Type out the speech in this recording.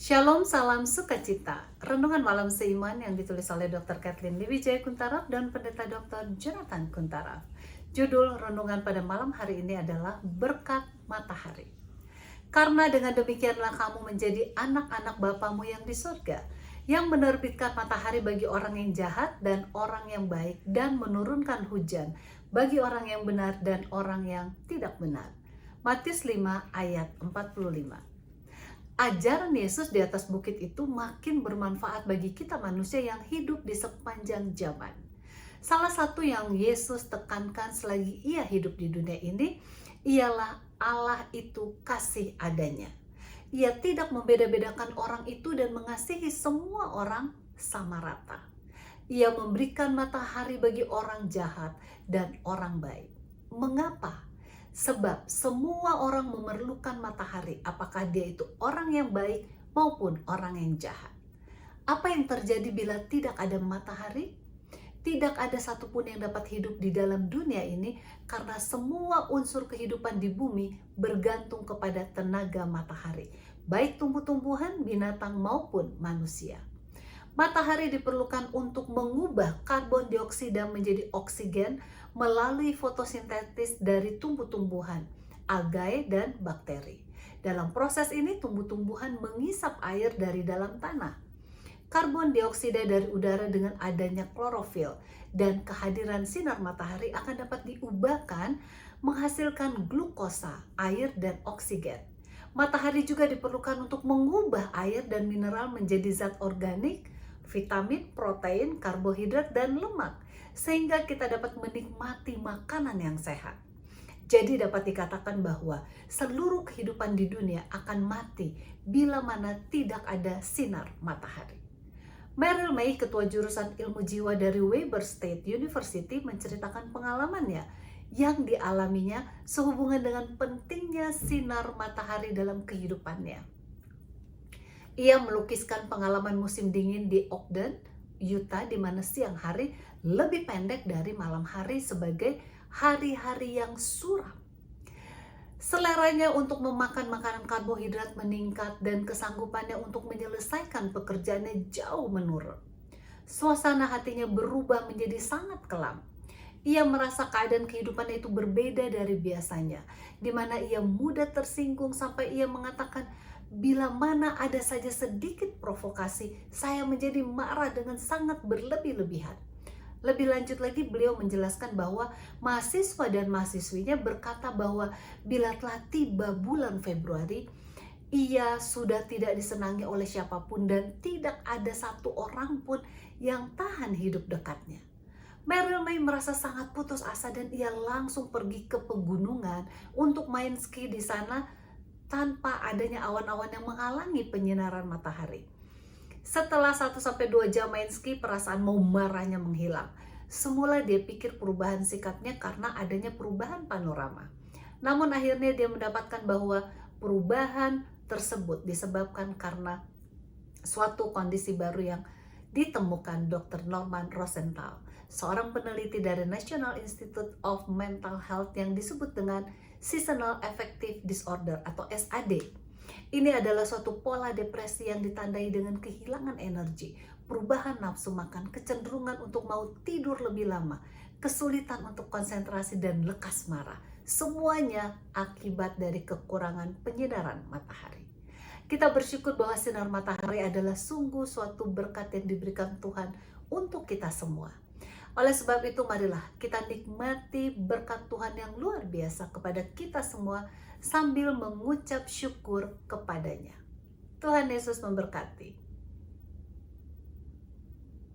Shalom, salam sukacita. Renungan malam seiman yang ditulis oleh Dr. Kathleen Lewijaya Kuntaraf dan Pendeta Dr. Jonathan Kuntaraf. Judul renungan pada malam hari ini adalah Berkat Matahari. Karena dengan demikianlah kamu menjadi anak-anak Bapamu yang di surga, yang menerbitkan matahari bagi orang yang jahat dan orang yang baik, dan menurunkan hujan bagi orang yang benar dan orang yang tidak benar. Matius 5 ayat 45. Ajaran Yesus di atas bukit itu makin bermanfaat bagi kita manusia yang hidup di sepanjang zaman. Salah satu yang Yesus tekankan selagi ia hidup di dunia ini ialah Allah itu kasih adanya. Ia tidak membeda-bedakan orang itu dan mengasihi semua orang sama rata. Ia memberikan matahari bagi orang jahat dan orang baik. Mengapa? Sebab semua orang memerlukan matahari, apakah dia itu orang yang baik maupun orang yang jahat. Apa yang terjadi bila tidak ada matahari? Tidak ada satupun yang dapat hidup di dalam dunia ini karena semua unsur kehidupan di bumi bergantung kepada tenaga matahari, baik tumbuh-tumbuhan, binatang maupun manusia. Matahari diperlukan untuk mengubah karbon dioksida menjadi oksigen melalui fotosintesis dari tumbuh-tumbuhan, algae, dan bakteri. Dalam proses ini, tumbuh-tumbuhan mengisap air dari dalam tanah. Karbon dioksida dari udara dengan adanya klorofil dan kehadiran sinar matahari akan dapat diubahkan menghasilkan glukosa, air, dan oksigen. Matahari juga diperlukan untuk mengubah air dan mineral menjadi zat organik, vitamin, protein, karbohidrat, dan lemak, sehingga kita dapat menikmati makanan yang sehat. Jadi dapat dikatakan bahwa seluruh kehidupan di dunia akan mati bila mana tidak ada sinar matahari. Meryl May, ketua jurusan ilmu jiwa dari Weber State University, menceritakan pengalamannya yang dialaminya sehubungan dengan pentingnya sinar matahari dalam kehidupannya. Ia melukiskan pengalaman musim dingin di Ogden, Utah, di mana siang hari lebih pendek dari malam hari sebagai hari-hari yang suram. Seleranya untuk memakan makanan karbohidrat meningkat dan kesanggupannya untuk menyelesaikan pekerjaannya jauh menurun. Suasana hatinya berubah menjadi sangat kelam. Ia merasa keadaan kehidupannya itu berbeda dari biasanya, di mana ia mudah tersinggung sampai ia mengatakan, bila mana ada saja sedikit provokasi, saya menjadi marah dengan sangat berlebih-lebihan. Lebih lanjut lagi, beliau menjelaskan bahwa mahasiswa dan mahasiswinya berkata bahwa bila telah tiba bulan Februari, ia sudah tidak disenangi oleh siapapun dan tidak ada satu orang pun yang tahan hidup dekatnya. Meryl May merasa sangat putus asa dan ia langsung pergi ke pegunungan untuk main ski di sana tanpa adanya awan-awan yang menghalangi penyinaran matahari. Setelah 1-2 jam main ski, perasaan mau marahnya menghilang. Semula dia pikir perubahan sikapnya karena adanya perubahan panorama. Namun akhirnya dia mendapatkan bahwa perubahan tersebut disebabkan karena suatu kondisi baru yang ditemukan Dr. Norman Rosenthal, seorang peneliti dari National Institute of Mental Health yang disebut dengan Seasonal Affective Disorder atau SAD. Ini adalah suatu pola depresi yang ditandai dengan kehilangan energi, perubahan nafsu makan, kecenderungan untuk mau tidur lebih lama, kesulitan untuk konsentrasi, dan lekas marah. Semuanya akibat dari kekurangan penyinaran matahari. Kita bersyukur bahwa sinar matahari adalah sungguh suatu berkat yang diberikan Tuhan untuk kita semua. Oleh sebab itu, marilah kita nikmati berkat Tuhan yang luar biasa kepada kita semua sambil mengucap syukur kepadanya. Tuhan Yesus memberkati.